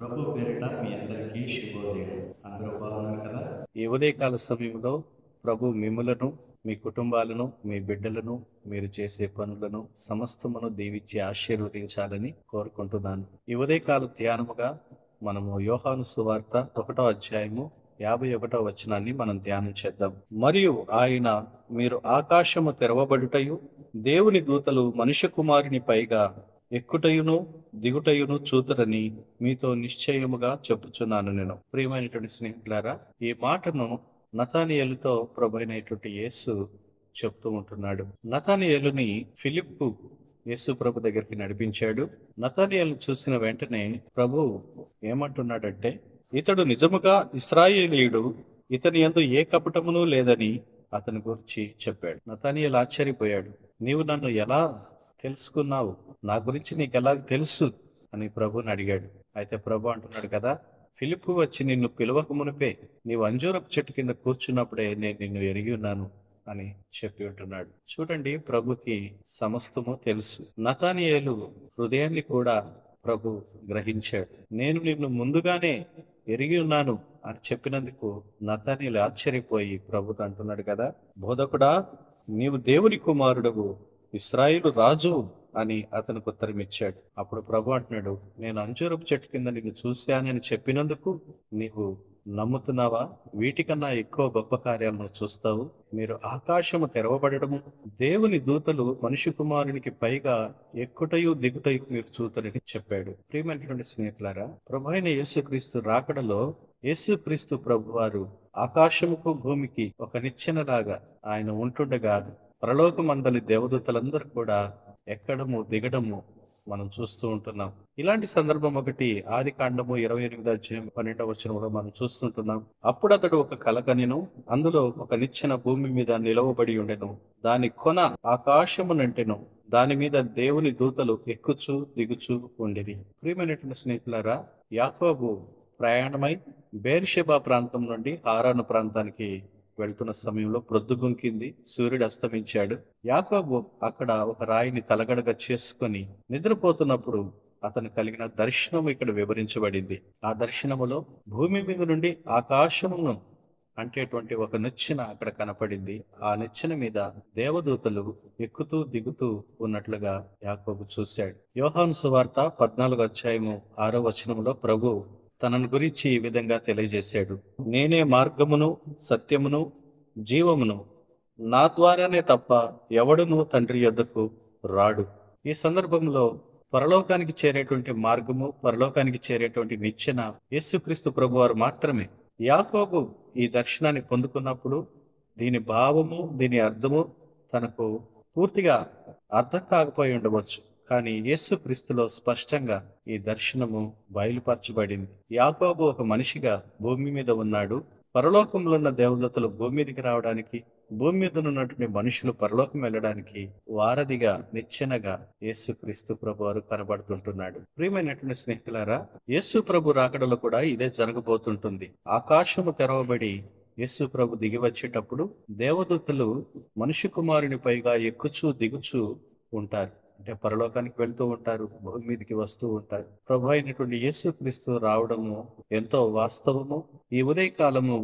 ప్రభు పేరిట మీ అందరికీ శుభోదయం. అందరూ బాగున్నారు కదా? ఈ ఉదయకాల సమయంలో ప్రభు మిమ్ములను, మీ కుటుంబాలను, మీ బిడ్డలను, మీరు చేసే పనులను సమస్తమును దీవించి ఆశీర్వదించాలని కోరుకుంటున్నాను. ఈ ఉదయకాల ధ్యానముగా మనము యోహాను సువార్త 1వ అధ్యాయము 51వ వచనాన్ని మనం ధ్యానం చేద్దాం. మరియు ఆయన, మీరు ఆకాశము తెరవబడుటయు దేవుని దూతలు మనుష్య కుమారుని పైగా ఎక్కుటయును దిగుటయును చూతురని మీతో నిశ్చయముగా చెప్పుచున్నాను. నేను ప్రియమైనటువంటి స్నేహితులారా, ఈ మాటను నతానియేలుతో ప్రభువైనటువంటి యేసు చెప్తూ ఉంటున్నాడు. నతానియేలుని ఫిలిప్పు యేసు ప్రభు దగ్గరికి నడిపించాడు. నతానియేలును చూసిన వెంటనే ప్రభు ఏమంటున్నాడంటే, ఇతడు నిజముగా ఇశ్రాయేలీయుడు, ఇతని యందు ఏ కపటమును లేదని అతని గురించి చెప్పాడు. నతానియేలు ఆశ్చర్యపోయాడు. నీవు నన్ను ఎలా తెలుసుకున్నావు? నా గురించి నీకెలా తెలుసు అని ప్రభుని అడిగాడు. అయితే ప్రభు అంటున్నాడు కదా, ఫిలిప్పు వచ్చి నిన్ను పిలవక మునిపే నీవు అంజూరపు చెట్టు కింద కూర్చున్నప్పుడే నేను నిన్ను ఎరిగి ఉన్నాను అని చెప్పి ఉంటున్నాడు. చూడండి, ప్రభుకి సమస్తము తెలుసు. నతానియేలు హృదయాన్ని కూడా ప్రభు గ్రహించాడు. నేను నిన్ను ముందుగానే ఎరిగి ఉన్నాను అని చెప్పినందుకు నతానియేలు ఆశ్చర్యపోయి ప్రభుతో అంటున్నాడు కదా, బోధకుడా, నీవు దేవుని కుమారుడవు, ఇశ్రాయేలు రాజు అని అతనికి ఉత్తరం ఇచ్చాడు. అప్పుడు ప్రభు అంటున్నాడు, నేను అంజూరపు చెట్టు కింద నిన్ను చూశానని చెప్పినందుకు నీవు నమ్ముతున్నావా? వీటికన్నా ఎక్కువ గొప్ప కార్యాలను చూస్తావు. మీరు ఆకాశము తెరవబడము దేవుని దూతలు మనిషి కుమారునికి పైగా ఎక్కుటయు దిగుటయు మీరు చూతరని చెప్పాడు. ప్రియమైనటువంటి స్నేహితులారా, ప్రభు అయిన యేసుక్రీస్తు రాకడలో యేసుక్రీస్తు ప్రభు వారు ఆకాశముకు భూమికి ఒక నిచ్చెనలాగా ఆయన ఉంటుండగా పరలోకమందలి దేవదూతలందరూ కూడా ఎక్కడము దిగడము మనం చూస్తూ ఉంటున్నాం. ఇలాంటి సందర్భం ఒకటి ఆదికాండము 28వ అధ్యాయం 12వ వచనంలో మనం చూస్తుంటున్నాం. అప్పుడు అతడు ఒక కల కనెను, అందులో ఒక నిచ్చెన భూమి మీద నిలవబడి ఉండెను, దాని కొన ఆకాశమునంటెను, దాని మీద దేవుని దూతలు ఎక్కుచూ దిగుచూ ఉండిరి. ప్రియమైనటువంటి స్నేహితులారా, యాకోబు ప్రయాణమై బేర్షెబా ప్రాంతం నుండి హారాను ప్రాంతానికి వెళ్తున్న సమయంలో ప్రొద్దుగుంకింది, సూర్యుడు అస్తమించాడు. యాకోబు అక్కడ ఒక రాయిని తలగడగా చేసుకొని నిద్రపోతున్నప్పుడు అతను కలిగిన దర్శనం ఇక్కడ వివరించబడింది. ఆ దర్శనములో భూమి మీద నుండి ఆకాశమును అంటేటువంటి ఒక నిచ్చెన అక్కడ కనపడింది. ఆ నిచ్చెన మీద దేవదూతలు ఎక్కుతూ దిగుతూ ఉన్నట్లుగా యాకోబు చూశాడు. యోహాను సువార్త 14వ అధ్యాయము 6వ వచనంలో ప్రభు తనను గురించి ఈ విధంగా తెలియజేశాడు, నేనే మార్గమును సత్యమును జీవమును, నా ద్వారానే తప్ప ఎవడును తండ్రి యొద్దకు రాడు. ఈ సందర్భంలో పరలోకానికి చేరేటువంటి మార్గము, పరలోకానికి చేరేటువంటి నిచ్చెన యేసుక్రీస్తు ప్రభు వారు మాత్రమే. యాకోబు ఈ దర్శనాన్ని పొందుకున్నప్పుడు దీని భావము, దీని అర్థము తనకు పూర్తిగా అర్థం కాకపోయి ఉండవచ్చు. కానీ యేసుక్రీస్తులో స్పష్టంగా ఈ దర్శనము బయలుపరచబడింది. యాకోబు ఒక మనిషిగా భూమి మీద ఉన్నాడు. పరలోకంలో ఉన్న దేవదూతలు భూమి మీదకి రావడానికి, భూమి మీద ఉన్నటువంటి మనుషులు పరలోకం వెళ్ళడానికి వారధిగా, నిచ్చెనగా యేసుక్రీస్తు ప్రభు వారు కనబడుతుంటున్నాడు. ప్రియమైనటువంటి స్నేహితులారా, యేసు ప్రభు రాకడలో కూడా ఇదే జరగబోతుంటుంది. ఆకాశము తెరవబడి యేసు ప్రభు దిగి వచ్చేటప్పుడు దేవదూతలు మనిషి కుమారుని పైగా ఎక్కుచూ దిగుచూ ఉంటారు. అంటే పరలోకానికి వెళ్తూ ఉంటారు, భూమి మీదకి వస్తూ ఉంటారు. ప్రభు అయినటువంటి యేసుక్రీస్తు రావడము ఎంతో వాస్తవము. ఈ ఉదయకాలము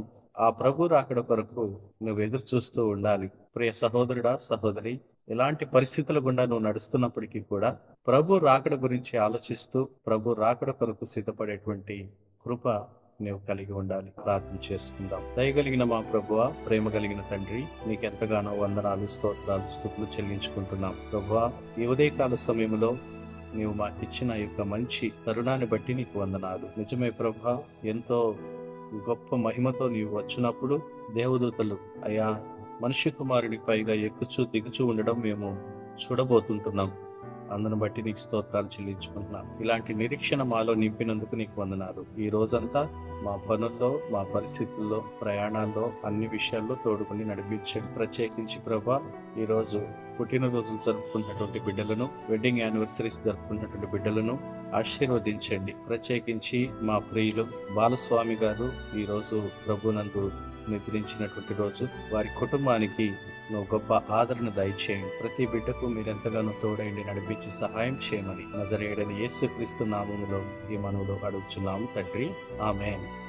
ఆ ప్రభు రాకడ కొరకు నువ్వు ఎదురు చూస్తూ ఉండాలి. ప్రియ సహోదరుడా, సహోదరి, ఇలాంటి పరిస్థితుల గుండా నువ్వు నడుస్తున్నప్పటికీ కూడా ప్రభు రాకడ గురించి ఆలోచిస్తూ ప్రభు రాకడ కొరకు సిద్ధపడేటువంటి కృప నీవు కలిగి ఉండాలి. ప్రార్థన చేసుకుందాం. దయగలిగిన మా ప్రభువా, ప్రేమ కలిగిన తండ్రి, నీకెంతగానో వందనాలు, స్తోత్రాలు, స్తుతులు చెల్లించుకుంటున్నాం. ప్రభువా, ఈ ఉదయకాల సమయంలో నీవు మాకిచ్చిన యొక్క మంచి తరుణాన్ని బట్టి నీకు వందనాలు. నిజమే ప్రభువా, ఎంతో గొప్ప మహిమతో నీవు వచ్చినప్పుడు దేవదూతలు అయా మనిషి కుమారుడి పైగా ఎక్కుచూ దిగుచూ ఉండడం మేము చూడబోతుంటున్నాం. అందును బట్టి నీకు స్తోత్రాలు చెల్లించుకుంటున్నాం. ఇలాంటి నిరీక్షణ మాలో నింపినందుకు నీకు వందనాలు. ఈ రోజంతా మా పనుల్లో, మా పరిస్థితుల్లో, ప్రయాణాల్లో, అన్ని విషయాల్లో తోడుకుని నడిపించండి. ప్రత్యేకించి ప్రభా, ఈరోజు పుట్టినరోజులు జరుపుకున్నటువంటి బిడ్డలను, వెడ్డింగ్ యానివర్సరీస్ జరుపుకున్నటువంటి బిడ్డలను ఆశీర్వదించండి. ప్రత్యేకించి మా ప్రియులు బాలస్వామి గారు ఈరోజు ప్రభునందు నిద్రించినటువంటి రోజు, వారి కుటుంబానికి నువ్వు గొప్ప ఆదరణ దయచేయండి. ప్రతి బిడ్డకు మీరెంతగానో తోడైండి నడిపించి సహాయం చేయమని నజరేయుడైన యేసుక్రీస్తు నామములో ఈ మనవులో అడుగుచున్నాము తండ్రి. ఆమేన్.